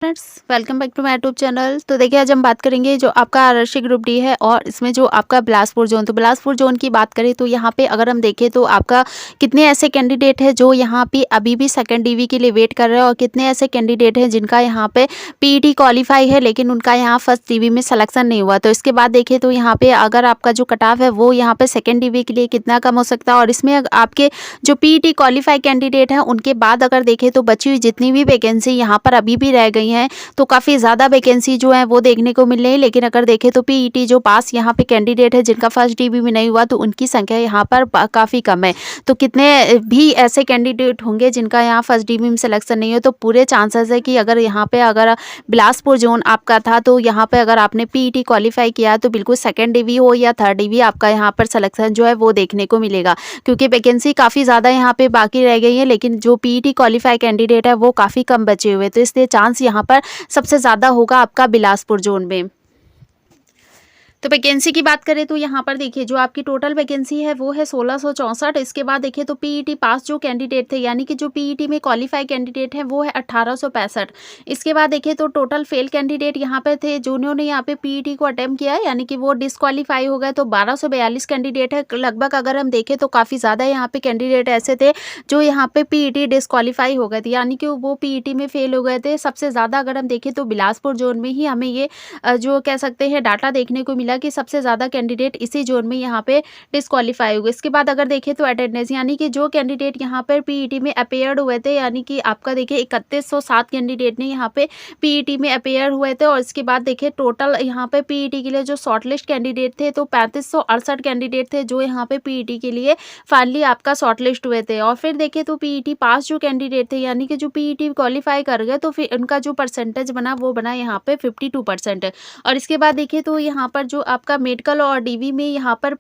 Friends, welcome back to my YouTube channel. तो देखिए, आज हम बात करेंगे जो आपका आरक्षी ग्रुप डी है और इसमें जो आपका बिलासपुर जोन। तो बिलासपुर जोन की बात करें तो यहाँ पे अगर हम देखें तो आपका कितने ऐसे कैंडिडेट हैं जो यहाँ पे अभी भी सेकंड डीवी के लिए वेट कर रहे हैं और कितने ऐसे कैंडिडेट हैं जिनका यहाँ पे पीईटी क्वालिफाई है लेकिन उनका यहाँ फर्स्ट डीवी में सिलेक्शन नहीं हुआ। तो इसके बाद देखें तो यहाँ पे अगर आपका जो कट ऑफ है वो यहाँ पे सेकेंड डीवी के लिए कितना कम हो सकता है, और इसमें आपके जो पीईटी क्वालिफाई कैंडिडेट हैं उनके बाद अगर देखें तो बची हुई जितनी भी वैकेंसी यहाँ पर अभी भी रह गई हैं तो काफ़ी ज़्यादा वैकेंसी जो है वो देखने को मिल रही है। लेकिन अगर देखें तो पीईटी जो पास यहाँ पे कैंडिडेट है जिनका फर्स्ट डीवी में नहीं हुआ तो उनकी संख्या यहाँ पर काफ़ी कम है। तो कितने भी ऐसे कैंडिडेट होंगे जिनका यहाँ फर्स्ट डीवी में सिलेक्शन नहीं हो, तो पूरे चांसेस है कि अगर यहाँ पे अगर बिलासपुर जोन आपका था तो यहाँ पे अगर आपने पीईटी क्वालिफाई किया तो बिल्कुल सेकेंड डीवी हो या थर्ड डीवी आपका यहाँ पर सिलेक्शन जो है वो देखने को मिलेगा, क्योंकि वैकेंसी काफ़ी ज़्यादा यहाँ पे बाकी रह गई है लेकिन जो पीईटी क्वालिफाई कैंडिडेट है वो काफ़ी कम बचे हुए। तो इसलिए चांस यहाँ पर सबसे ज़्यादा होगा आपका बिलासपुर जोन में। तो वैकेंसी की बात करें तो यहाँ पर देखिए जो आपकी टोटल वैकेंसी है वो है 1664। इसके बाद देखिए तो पीईटी पास जो कैंडिडेट थे यानी कि जो पीईटी में क्वालिफाई कैंडिडेट हैं वो है 1865। इसके बाद देखिए तो टोटल फेल कैंडिडेट यहाँ पे थे जिन्होंने यहाँ पे पीईटी को अटेम्प्ट किया है यानी कि वो डिस्क्वालीफाई हो गए, तो 1242 कैंडिडेट है लगभग। अगर हम देखें तो काफ़ी ज़्यादा यहाँ पे कैंडिडेट ऐसे थे जो यहाँ पे पीईटी डिस्क्वालीफाई हो गए थे यानी कि वो पीईटी में फेल हो गए थे। सबसे ज़्यादा अगर हम देखें तो बिलासपुर जोन में ही हमें ये जो कह सकते हैं डाटा देखने को मिला कि सबसे ज़्यादा कैंडिडेट इसी जोन में यहाँ पे डिस्क्वालीफाई हुए। इसके बाद अगर देखें तो अटेंडेंस यानी कि जो कैंडिडेट यहाँ पर पीईटी में अपेयर्ड हुए थे यानी कि आपका देखिए 3107 कैंडिडेट ने यहाँ पे पीईटी में अपेयर हुए थे। और इसके बाद देखिए टोटल यहाँ पे पीईटी के लिए जो शॉर्टलिस्ट कैंडिडेट थे तो 3568 कैंडिडेट थे जो यहाँ पे पीईटी के लिए फाइनली आपका शॉर्टलिस्ट हुए थे। और फिर देखें तो पीईटी पास जो कैंडिडेट थे यानी कि जो पीईटी क्वालिफाई कर गए तो फिर उनका जो परसेंटेज बना वो बना यहाँ पे 52%। और इसके बाद देखिए तो यहाँ पर जो आपका मेडिकल और डीवी में यहाँ पर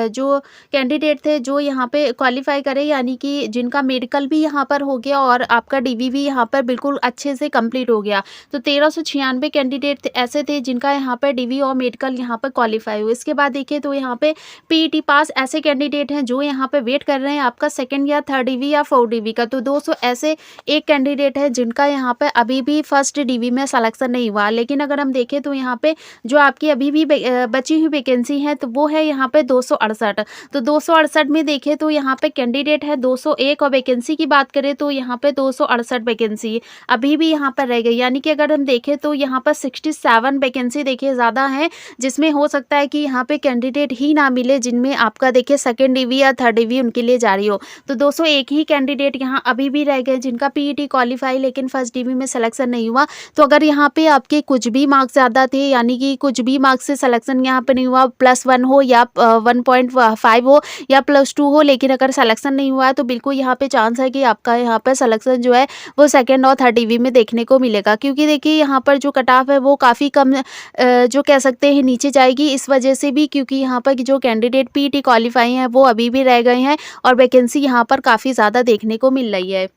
जो कैंडिडेट थे जो यहाँ पे क्वालिफाई करे यानी कि जिनका मेडिकल भी यहाँ पर हो गया और आपका डीवी भी यहाँ पर बिल्कुल अच्छे से कंप्लीट हो गया, तो 1396 कैंडिडेट ऐसे थे जिनका यहाँ पर डीवी और मेडिकल यहाँ पर क्वालिफाई हुए। इसके बाद देखिए तो यहाँ पे पीईटी पास ऐसे कैंडिडेट हैं जो यहाँ पे वेट कर रहे हैं आपका सेकेंड या थर्ड डीवी या फोर्थ डीवी का, तो 200 ऐसे एक कैंडिडेट है जिनका यहाँ पे अभी भी फर्स्ट डीवी में सिलेक्शन नहीं हुआ। लेकिन अगर हम देखें तो यहाँ पे जो आपकी अभी भी बची हुई वैकेंसी है तो वो है यहाँ पे 268। तो 268 में देखें तो यहाँ पे कैंडिडेट है 201 और वैकेंसी की बात करें तो यहाँ पे 268 वैकेंसी अभी भी यहाँ पर रह गई। यानी कि अगर हम देखें तो यहाँ पर 67 वैकेंसी देखिए ज़्यादा है जिसमें हो सकता है कि यहाँ पे कैंडिडेट ही ना मिले जिनमें आपका देखिए सेकेंड डीवी या थर्ड डीवी उनके लिए जारी हो। तो 201 ही कैंडिडेट यहाँ अभी भी रह गए जिनका पीईटी क्वालिफाई लेकिन फर्स्ट डीवी में सिलेक्शन नहीं हुआ। तो अगर यहाँ पे आपके कुछ भी मार्क्स ज़्यादा थे यानी कि कुछ भी मार्क्स से सिलेक्शन यहाँ पे नहीं हुआ, +1 हो या 1.5 हो या +2 हो, लेकिन अगर सिलेक्शन नहीं हुआ है तो बिल्कुल यहाँ पे चांस है कि आपका यहाँ पर सिलेक्शन जो है वो सेकेंड और थर्ड डीवी में देखने को मिलेगा। क्योंकि देखिए यहाँ पर जो कट ऑफ है वो काफ़ी कम जो कह सकते हैं नीचे जाएगी इस वजह से भी, क्योंकि यहाँ पर जो कैंडिडेट पीईटी क्वालिफाई हैं वो अभी भी रह गए हैं और वैकेंसी यहाँ पर काफ़ी ज़्यादा देखने को मिल रही है।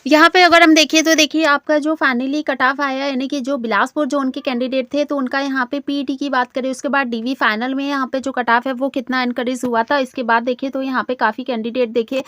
यहाँ पे अगर हम देखिए तो देखिए आपका जो फाइनली कट ऑफ आया यानी कि जो बिलासपुर जोन के कैंडिडेट थे तो उनका यहाँ पे पीईटी की बात करें उसके बाद डीवी फाइनल में यहाँ पे जो कट ऑफ है वो कितना इनक्रीज हुआ था। इसके बाद देखिए तो यहाँ पे काफ़ी कैंडिडेट देखिए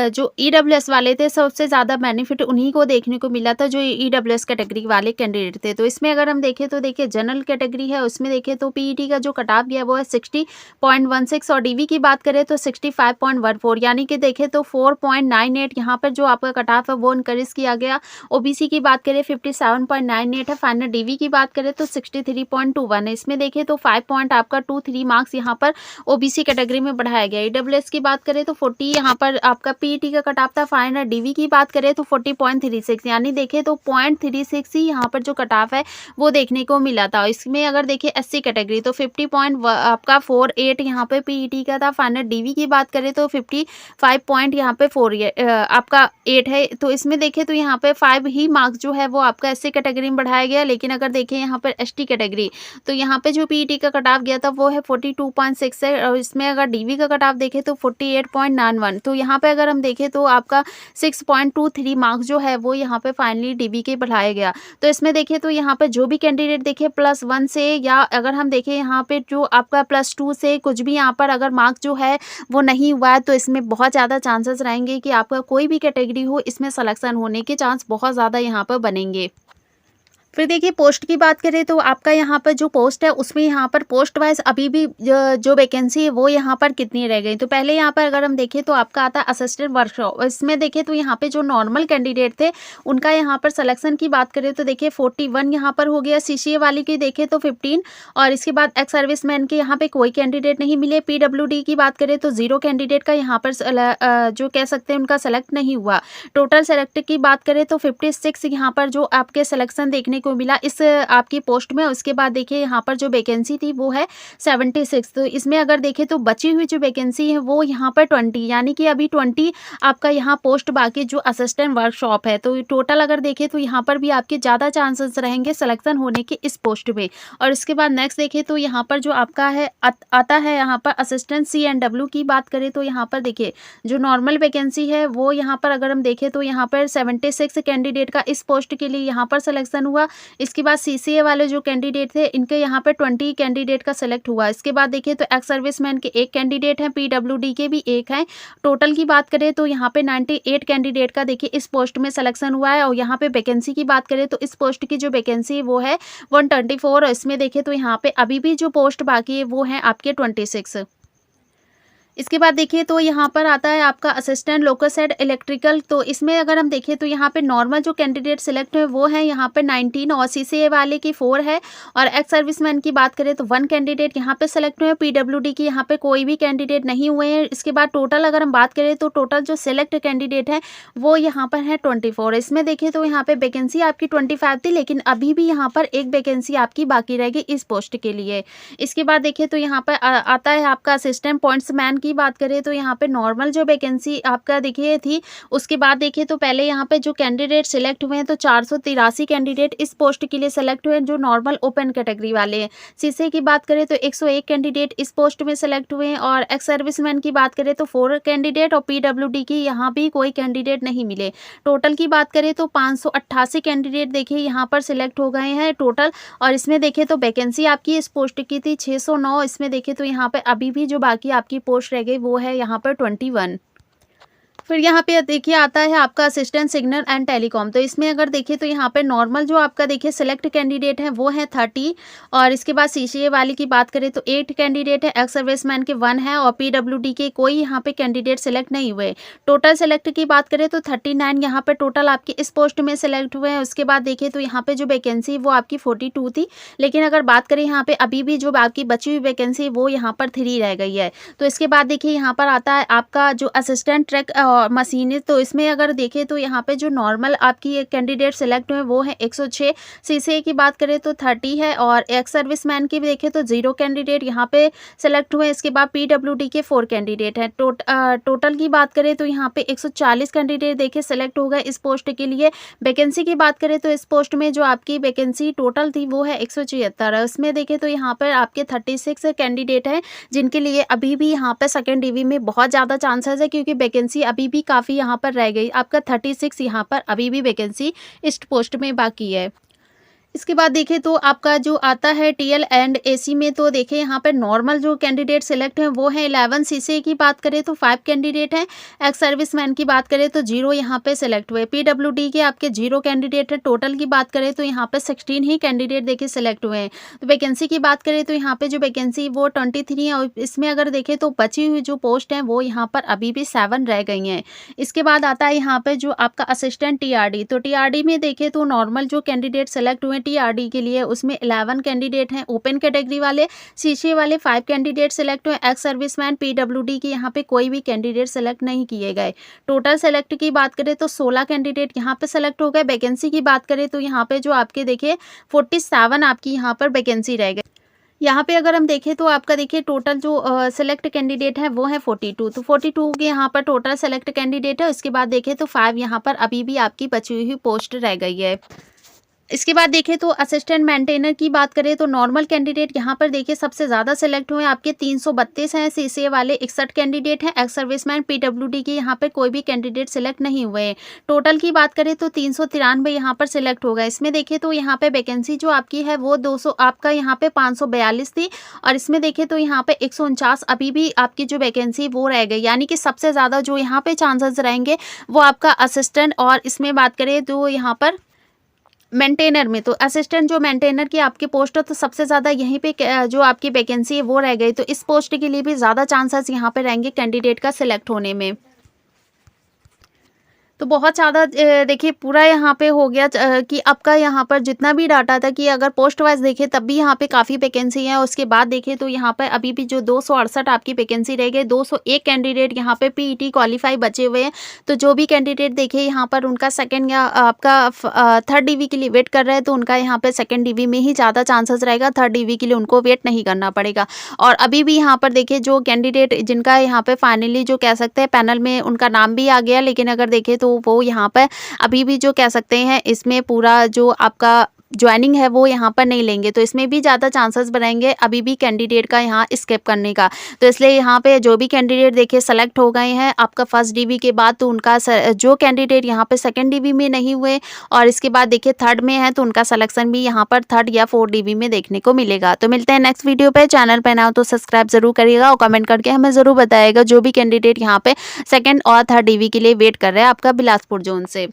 जो ईडब्ल्यूएस वाले थे सबसे ज़्यादा बेनिफिट उन्हीं को देखने को मिला था जो ईडब्ल्यूएस कैटेगरी वाले कैंडिडेट थे। तो इसमें अगर हम देखें तो देखिए जनरल कैटेगरी है उसमें देखिए तो पीईटी का जो कट ऑफ गया वो है 60.16 और डीवी की बात करें तो 65.14 यानी कि देखें तो 4.98 यहाँ पर जो आपका कट ऑफ है वो इनक्रीज किया गया। ओबीसी की बात करें 57.98 है, फाइनल डीवी की बात करें तो 63.21 है। इसमें देखें तो 5 पॉइंट आपका 23 मार्क्स यहाँ पर ओबीसी कैटेगरी में बढ़ाया गया। ईडब्ल्यूएस की बात करें तो 40 यहाँ पर आपका पीईटी का कट ऑफ था, फाइनल डीवी की बात करें तो 40.36 यानी देखें तो 0.36 ही यहाँ पर जो कट ऑफ है वो देखने को मिला था। इसमें अगर देखें एससी कैटेगरी तो 50 आपका 48 यहाँ पे पीईटी का था, फाइनल डीवी की बात करें तो 55 पॉइंट यहाँ पे 4 आपका 8 है। तो इसमें देखें तो यहाँ पे 5 ही मार्क्स जो है वो आपका एससी कैटेगरी में बढ़ाया गया। लेकिन अगर देखें यहाँ पर एसटी कैटेगरी तो यहाँ पे जो पीईटी का कट ऑफ गया था वो है 42.6 है और इसमें अगर डीवी का कट ऑफ देखें तो 48.91। तो यहाँ पे अगर हम देखें तो आपका 6.23 मार्क्स जो है वो यहाँ पे फाइनली डीवी के बढ़ाया गया। तो इसमें देखें तो यहाँ पे जो भी कैंडिडेट देखे +1 से या अगर हम देखें यहाँ पे जो आपका +2 से कुछ भी यहाँ पर अगर मार्क्स जो है वो नहीं हुआ है तो इसमें बहुत ज़्यादा चांसेस रहेंगे कि आपका कोई भी कैटेगरी हो इसमें सिलेक्शन होने के चांस बहुत ज़्यादा यहाँ पर बनेंगे। फिर देखिए पोस्ट की बात करें तो आपका यहाँ पर जो पोस्ट है उसमें यहाँ पर पोस्ट वाइज अभी भी जो वैकेंसी है वो यहाँ पर कितनी रह गई। तो पहले यहाँ पर अगर हम देखें तो आपका आता है असिस्टेंट वर्कशॉप, इसमें देखें तो यहाँ पे जो नॉर्मल कैंडिडेट थे उनका यहाँ पर सिलेक्शन की बात करें तो देखिए 41 यहाँ पर हो गया। सीसीए वाली की देखें तो 15 और इसके बाद एक्स सर्विसमैन के यहाँ पे कोई कैंडिडेट नहीं मिले। पीडब्ल्यूडी की बात करें तो 0 कैंडिडेट का यहाँ पर जो कह सकते हैं उनका सेलेक्ट नहीं हुआ। टोटल सेलेक्ट की बात करें तो 56 यहाँ पर जो आपके सिलेक्शन देखने को मिला इस आपकी पोस्ट में। उसके बाद देखिए यहाँ पर जो वैकेंसी थी वो है 76। तो इसमें अगर देखें तो बची हुई जो वैकेंसी है वो यहाँ पर 20, यानी कि अभी 20 आपका यहाँ पोस्ट बाकी जो असिस्टेंट वर्कशॉप है। तो टोटल अगर देखें तो यहाँ पर भी आपके ज़्यादा चांसेस रहेंगे सिलेक्शन होने के इस पोस्ट में। और इसके बाद नेक्स्ट देखें तो यहाँ पर जो आपका है आता है यहाँ पर असिस्टेंट CNW की बात करें तो यहाँ पर देखिए जो नॉर्मल वैकेंसी है वो यहाँ पर अगर हम देखें तो यहाँ पर 76 कैंडिडेट का इस पोस्ट के लिए यहाँ पर सिलेक्शन हुआ। इसके बाद CCA वाले जो कैंडिडेट थे इनके यहाँ पर 20 कैंडिडेट का सेलेक्ट हुआ। इसके बाद देखिए तो एक्स सर्विसमैन के 1 कैंडिडेट हैं, PWD के भी 1 हैं। टोटल की बात करें तो यहाँ पे 98 कैंडिडेट का देखिए इस पोस्ट में सिलेक्शन हुआ है। और यहाँ पे वैकेंसी की बात करें तो इस पोस्ट की जो वैकेंसी है वो है 124 और इसमें देखें तो यहाँ पे अभी भी जो पोस्ट बाकी है वो है आपके 26। इसके बाद देखिए तो यहाँ पर आता है आपका असिस्टेंट लोकोसेड इलेक्ट्रिकल। तो इसमें अगर हम देखें तो यहाँ पे नॉर्मल जो कैंडिडेट सिलेक्ट हुए वो है यहाँ पे 19 और CCA वाले की 4 है। और एक्स सर्विसमैन की बात करें तो 1 कैंडिडेट यहाँ पे सिलेक्ट हुए हैं। PWD की यहाँ पे कोई भी कैंडिडेट नहीं हुए हैं। इसके बाद टोटल अगर हम बात करें तो टोटल जो सिलेक्ट कैंडिडेट है वो यहाँ पर है 24। इसमें देखिए तो यहाँ पे वैकेंसी आपकी 25 थी, लेकिन अभी भी यहाँ पर एक वैकेंसी आपकी बाकी रहेगी इस पोस्ट के लिए। इसके बाद देखिए तो यहाँ पर आता है आपका असिस्टेंट पॉइंट्समैन की बात करें तो यहाँ पे नॉर्मल जो वैकेंसी आपका देखिए थी। उसके बाद देखिए तो पहले यहाँ पे जो कैंडिडेट सिलेक्ट हुए हैं तो 483 कैंडिडेट इस पोस्ट के लिए सिलेक्ट हुए हैं जो नॉर्मल ओपन कैटेगरी वाले हैं। सीसीए की बात करें तो 101 कैंडिडेट इस पोस्ट में सिलेक्ट हुए हैं। और एक्स सर्विसमैन की बात करें तो 4 कैंडिडेट और PWD की यहाँ भी कोई कैंडिडेट नहीं मिले। टोटल की बात करें तो 588 कैंडिडेट देखिए यहाँ पर सिलेक्ट हो गए हैं टोटल। और इसमें देखें तो वैकेंसी आपकी इस पोस्ट की थी 609। इसमें देखें तो यहाँ पर अभी भी जो बाकी आपकी पोस्ट रह गई वो है यहाँ पर 21। फिर यहाँ पे देखिए आता है आपका असिस्टेंट सिग्नल एंड टेलीकॉम। तो इसमें अगर देखिए तो यहाँ पे नॉर्मल जो आपका देखिए सिलेक्ट कैंडिडेट है वो है 30। और इसके बाद CCA वाली की बात करें तो 8 कैंडिडेट है, एक्स सर्विसमैन के 1 है और PWD के कोई यहाँ पे कैंडिडेट सिलेक्ट नहीं हुए। टोटल सेलेक्ट की बात करें तो 39 यहाँ पे टोटल आपके इस पोस्ट में सिलेक्ट हुए हैं। उसके बाद देखिए तो यहाँ पे जो वैकेंसी वो आपकी 42 थी, लेकिन अगर बात करें यहाँ पे अभी भी जो आपकी बची हुई वैकेंसी वो यहाँ पर 3 रह गई है। तो इसके बाद देखिए यहाँ पर आता है आपका जो असिस्टेंट ट्रैक मशीनिस्ट। तो इसमें अगर देखें तो यहाँ पे जो नॉर्मल आपकी कैंडिडेट सिलेक्ट हुए वो है 106। CCA की बात करें तो 30 है और एक्स सर्विसमैन की भी देखें तो 0 कैंडिडेट यहाँ पे सिलेक्ट हुए। इसके बाद PWD के 4 कैंडिडेट हैं। टोटल की बात करें तो यहाँ पे 140 कैंडिडेट देखे सिलेक्ट हो गए इस पोस्ट के लिए। वैकेंसी की बात करें तो इस पोस्ट में जो आपकी वैकेंसी टोटल थी वो है 176। उसमें देखें तो यहाँ पर आपके 36 कैंडिडेट हैं जिनके लिए अभी भी यहाँ पे सेकेंड डिवी में बहुत ज़्यादा चांसेस है, क्योंकि वैकेंसी अभी भी काफ़ी यहाँ पर रह गई। आपका 36 यहाँ पर अभी भी वैकेंसी इस पोस्ट में बाकी है। इसके बाद देखें तो आपका जो आता है TL एंड AC में, तो देखें यहाँ पर नॉर्मल जो कैंडिडेट सिलेक्ट हैं वो है 11। CCA की बात करें तो 5 कैंडिडेट हैं। एक्स सर्विसमैन की बात करें तो 0 यहाँ पे सिलेक्ट हुए। PWD के आपके 0 कैंडिडेट है। टोटल की बात करें तो यहाँ पे 16 ही कैंडिडेट देखिए सिलेक्ट हुए हैं। तो वैकेंसी की बात करें तो यहाँ पे जो वैकेंसी वो 23 है और इसमें अगर देखें तो बची हुई जो पोस्ट हैं वो यहाँ पर अभी भी 7 रह गई हैं। इसके बाद आता है यहाँ पे जो आपका असिस्टेंट TRD। तो TRD में देखें तो नॉर्मल जो कैंडिडेट सेलेक्ट हुए TRD के लिए उसमें 11 कैंडिडेट हैं ओपन कैटेगरी वाले। CCA वाले 5 कैंडिडेट सेलेक्ट हुए। एक्स सर्विसमैन PWD की यहाँ पे कोई भी कैंडिडेट सेलेक्ट नहीं किए गए। टोटल सेलेक्ट की बात करें तो 16 कैंडिडेट यहाँ पे सेलेक्ट हो गए। वैकेंसी की बात करें तो यहाँ पे जो आपके देखिए 47 आपकी यहाँ पर वैकेंसी रह गई। यहाँ पे अगर हम देखें तो आपका देखिए टोटल जो सेलेक्ट कैंडिडेट है वो है 42। तो 42 के यहाँ पर टोटल सेलेक्ट कैंडिडेट है। उसके बाद देखें तो 5 यहाँ पर अभी भी आपकी बची हुई पोस्ट रह गई है। इसके बाद देखें तो असिस्टेंट मेंटेनर की बात करें तो नॉर्मल कैंडिडेट यहाँ पर देखिए सबसे ज़्यादा सेलेक्ट हुए आपके 332 हैं। CCA वाले 61 कैंडिडेट हैं। एक्स सर्विसमैन PWD के यहाँ पर कोई भी कैंडिडेट सिलेक्ट नहीं हुए हैं। टोटल की बात करें तो 393 यहाँ पर सिलेक्ट हो गए। इसमें देखें तो यहाँ पे वैकेंसी जो आपकी है वो 200 आपका यहाँ पे 542 थी और इसमें देखें तो यहाँ पे 149 अभी भी आपकी जो वैकेंसी वो रह गई। यानी कि सबसे ज़्यादा जो यहाँ पे चांसेस रहेंगे वो आपका असिस्टेंट और इसमें बात करें तो यहाँ पर मेंटेनर में, तो असिस्टेंट जो मेंटेनर की आपकी पोस्ट है तो सबसे ज़्यादा यहीं पे जो आपकी वैकेंसी है वो रह गई, तो इस पोस्ट के लिए भी ज़्यादा चांसेस यहाँ पे रहेंगे कैंडिडेट का सिलेक्ट होने में। तो बहुत ज़्यादा देखिए पूरा यहाँ पे हो गया कि आपका यहाँ पर जितना भी डाटा था कि अगर पोस्ट वाइज देखें तब भी यहाँ पे काफ़ी वैकेंसी है। उसके बाद देखें तो यहाँ पर अभी भी जो 268 आपकी वैकेंसी रह गई, 201 कैंडिडेट यहाँ पे पीईटी क्वालिफाई बचे हुए हैं। तो जो भी कैंडिडेट देखे यहाँ पर उनका सेकेंड या आपका थर्ड डीवी के लिए वेट कर रहे हैं, तो उनका यहाँ पर सेकेंड डीवी में ही ज़्यादा चांसेस रहेगा, थर्ड डीवी के लिए उनको वेट नहीं करना पड़ेगा। और अभी भी यहाँ पर देखिए जो कैंडिडेट जिनका यहाँ पे फाइनली जो कह सकते हैं पैनल में उनका नाम भी आ गया, लेकिन अगर देखें तो वो यहाँ पर अभी भी जो कह सकते हैं इसमें पूरा जो आपका ज्वाइनिंग है वो यहाँ पर नहीं लेंगे, तो इसमें भी ज़्यादा चांसेस बनाएंगे अभी भी कैंडिडेट का यहाँ स्किप करने का। तो इसलिए यहाँ पे जो भी कैंडिडेट देखिए सेलेक्ट हो गए हैं आपका फर्स्ट डीवी के बाद, तो उनका जो कैंडिडेट यहाँ पे सेकंड डीवी में नहीं हुए और इसके बाद देखिए थर्ड में है, तो उनका सिलेक्शन भी यहाँ पर थर्ड या फोर्थ डीवी में देखने को मिलेगा। तो मिलते हैं नेक्स्ट वीडियो पे। चैनल पे ना हो तो सब्सक्राइब जरूर करिएगा और कमेंट करके हमें ज़रूर बताइएगा जो भी कैंडिडेट यहाँ पे सेकेंड और थर्ड डीवी के लिए वेट कर रहे हैं आपका बिलासपुर जोन से।